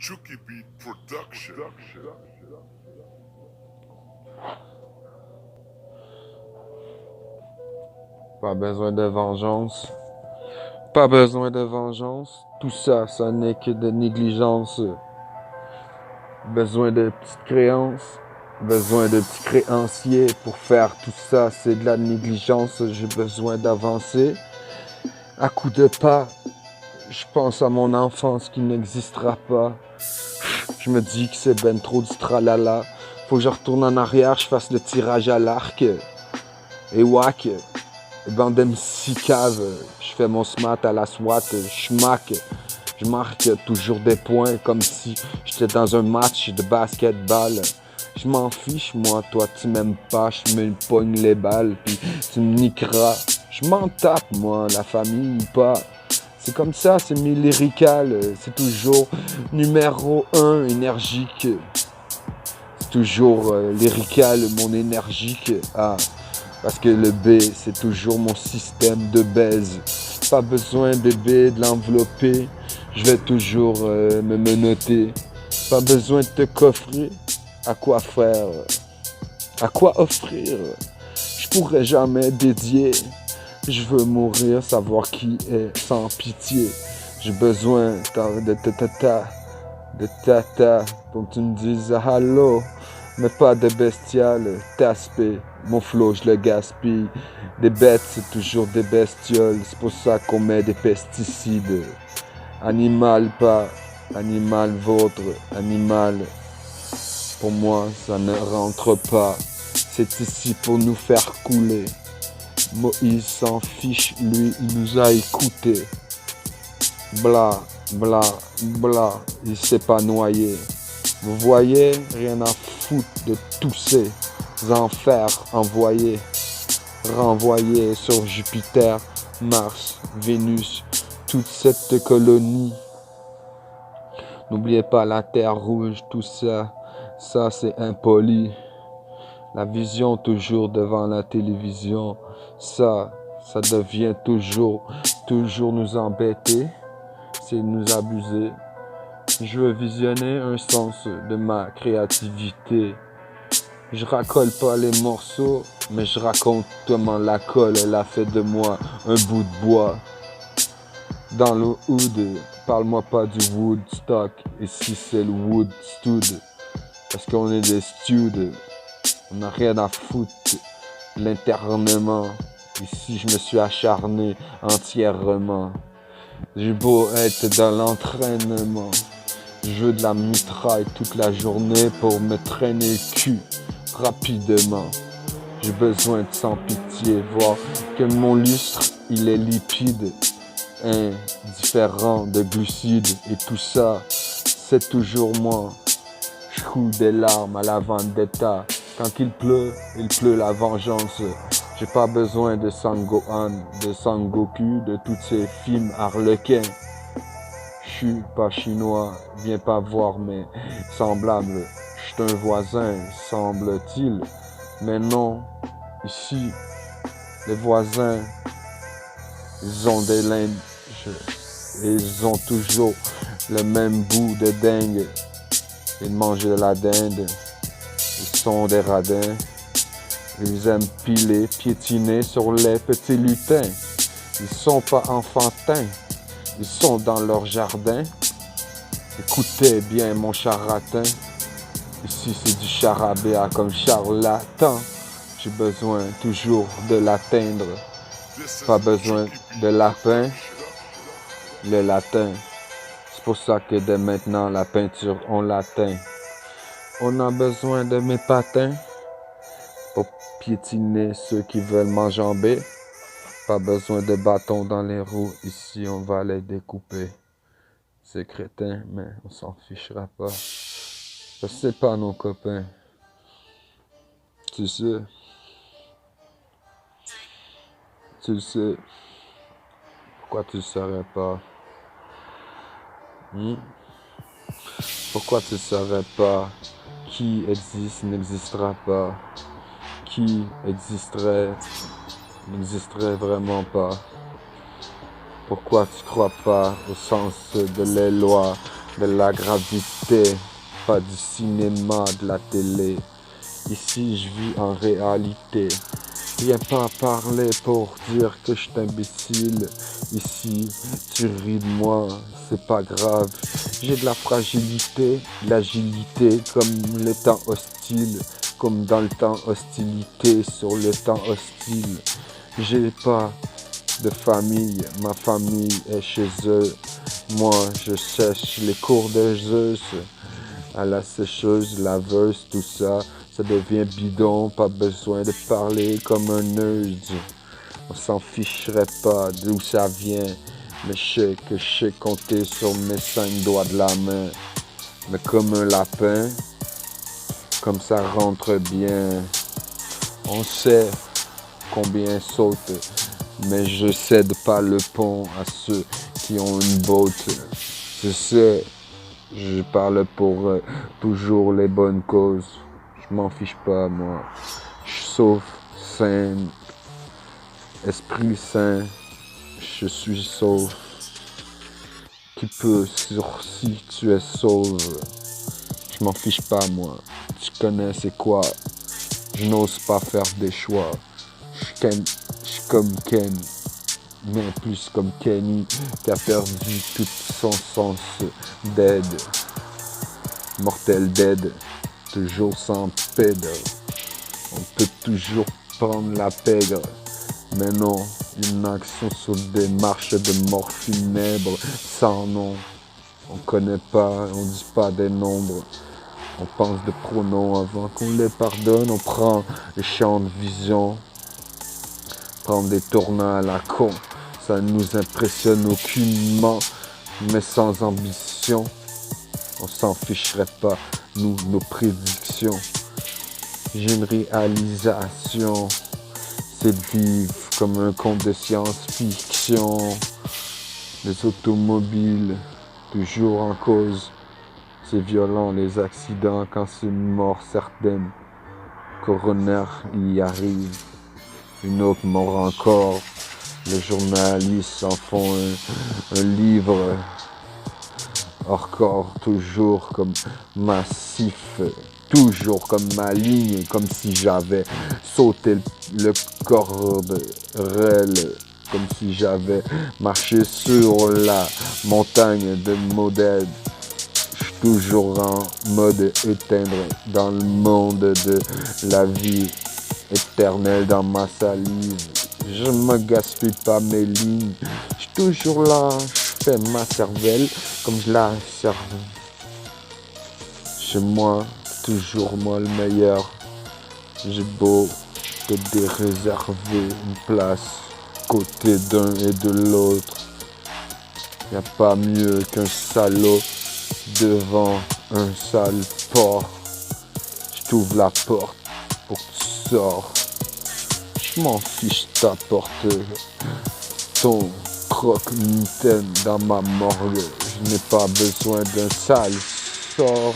Chucky Beat Production. Pas besoin de vengeance. Pas besoin de vengeance. Tout ça, ça n'est que de négligence. Besoin de petites créances. Besoin de petits créanciers. Pour faire tout ça, c'est de la négligence. J'ai besoin d'avancer. À coups de pas, je pense à mon enfance qui n'existera pas. Je me dis que c'est ben trop du tralala. Faut que je retourne en arrière, je fasse le tirage à l'arc. Et whack. Bande d'MC cave, je fais mon smat à la SWAT, je marque toujours des points comme si j'étais dans un match de basketball. Je m'en fiche moi, toi tu m'aimes pas, je me pogne les balles, puis tu me niqueras. Je m'en tape moi, la famille ou pas. C'est comme ça, c'est mes lyrical, c'est toujours numéro 1 énergique. C'est toujours lyrical, mon énergique. Ah. Parce que le B, c'est toujours mon système de baise. Pas besoin bébé de l'envelopper. Je vais toujours me menotter. Pas besoin de te coffrer. À quoi faire? À quoi offrir? Je pourrais jamais dédier. Je veux mourir, savoir qui est sans pitié. J'ai besoin de tata pour que tu me dises allô. Mais pas de bestial, t'aspect. Mon flow, je le gaspille. Des bêtes, c'est toujours des bestioles. C'est pour ça qu'on met des pesticides. Animal pas, animal vôtre, animal. Pour moi, ça ne rentre pas. C'est ici pour nous faire couler. Moïse s'en fiche, lui, il nous a écoutés. Bla, bla, bla, il s'est pas noyé. Vous voyez, rien à foutre de tous ces enfers envoyés, renvoyés sur Jupiter, Mars, Vénus, toute cette colonie. N'oubliez pas la terre rouge, tout ça, ça c'est impoli. La vision toujours devant la télévision, ça devient toujours nous embêter, c'est nous abuser. Je veux visionner un sens de ma créativité. Je racole pas les morceaux, mais je raconte comment la colle, elle a fait de moi un bout de bois. Dans le hood, parle-moi pas du Woodstock, ici c'est le Woodstud. Parce qu'on est des studs, on n'a rien à foutre de l'internement. Ici je me suis acharné entièrement. J'ai beau être dans l'entraînement. Je veux de la mitraille toute la journée pour me traîner le cul rapidement. J'ai besoin de sans pitié, voir que mon lustre, il est lipide, indifférent de glucides et tout ça, c'est toujours moi. Je coule des larmes à la vendetta. Quand il pleut la vengeance. J'ai pas besoin de Sangohan, de Sangoku, de tous ces films harlequins. Je suis pas chinois, viens pas voir mes semblables. Je suis un voisin, semble-t-il. Mais non, ici, les voisins, ils ont des linges. Ils ont toujours le même goût de dingue. Ils mangent de la dinde. Ils sont des radins. Ils aiment piler, piétiner sur les petits lutins. Ils sont pas enfantins. Ils sont dans leur jardin. Écoutez bien mon charatin. Ici c'est du charabia comme charlatan. J'ai besoin toujours de l'atteindre. Pas besoin de lapin. Le latin. C'est pour ça que dès maintenant la peinture on l'atteint. On a besoin de mes patins pour piétiner ceux qui veulent m'enjamber. Pas besoin de bâtons dans les roues, ici on va les découper. C'est crétin, mais on s'en fichera pas. Je sais pas nos copains. Tu sais. Tu le sais. Pourquoi tu le saurais pas? Pourquoi tu ne saurais pas? Qui existe n'existera pas. Qui existerait n'existerait vraiment pas. Pourquoi tu crois pas au sens de les lois? de la gravité, pas du cinéma, de la télé. Ici, je vis en réalité. Viens pas parler pour dire que je suis imbécile. Ici, tu ris de moi, c'est pas grave. J'ai de la fragilité, de l'agilité, comme le temps hostile, comme dans le temps hostilité sur le temps hostile. J'ai pas de famille, ma famille est chez eux. Moi, je cherche les cours de Zeus, à la sécheuse, laveuse, tout ça. Ça devient bidon, pas besoin de parler comme un nerd. On s'en ficherait pas d'où ça vient. Mais je sais compter sur mes 5 doigts de la main. Mais comme un lapin, comme ça rentre bien. On sait combien saute, mais je cède pas le pont à ceux qui ont une botte. Je sais, je parle pour toujours les bonnes causes. Je m'en fiche pas, moi. Sauf sain, esprit saint, je suis sauf. Qui peut sur si tu es sauve. Je m'en fiche pas, moi. Tu connais c'est quoi. Je n'ose pas faire des choix. Je suis comme Ken, mais plus comme Kenny, qui a perdu tout son sens d'aide. Mortel dead, toujours sans pèdre. On peut toujours prendre la pègre, mais non, une action sur des marches de mort funèbre, sans nom. On connaît pas, on dit pas des nombres. On pense de pronoms avant qu'on les pardonne. On prend les champs de vision, prendre des tournants à la con. Ça nous impressionne aucunement, mais sans ambition. On s'en ficherait pas, nous, nos prédictions. J'ai une réalisation, c'est de vivre comme un conte de science-fiction. Les automobiles, toujours en cause. C'est violent les accidents quand c'est une mort certaine. Coroner y arrive, une autre mort encore. Les journalistes en font un livre hors corps, toujours comme massif, toujours comme ma ligne, comme si j'avais sauté le cordel, comme si j'avais marché sur la montagne de Modèle. Je suis toujours en mode éteindre dans le monde de la vie éternelle dans ma salive. Je me gaspille pas mes lignes. Je suis toujours là, je fais ma cervelle comme je la serve. Chez moi, toujours moi le meilleur. J'ai beau te déréserver une place côté d'un et de l'autre. Y a pas mieux qu'un salaud devant un sale porc. Je t'ouvre la porte pour que tu sors. Je m'en fiche ta porte. Ton croque-mitaine dans ma morgue. Je n'ai pas besoin d'un sale sort,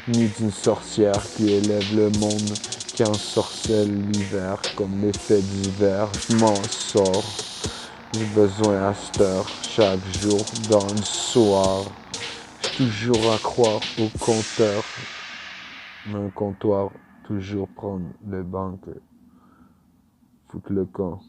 ni d'une sorcière qui élève le monde, qui ensorcelle l'hiver comme l'effet d'hiver. Je m'en sors. J'ai besoin à cette heure, chaque jour, dans le soir. Toujours à croire au compteur. Un comptoir, toujours prendre les banques. Foutre le camp.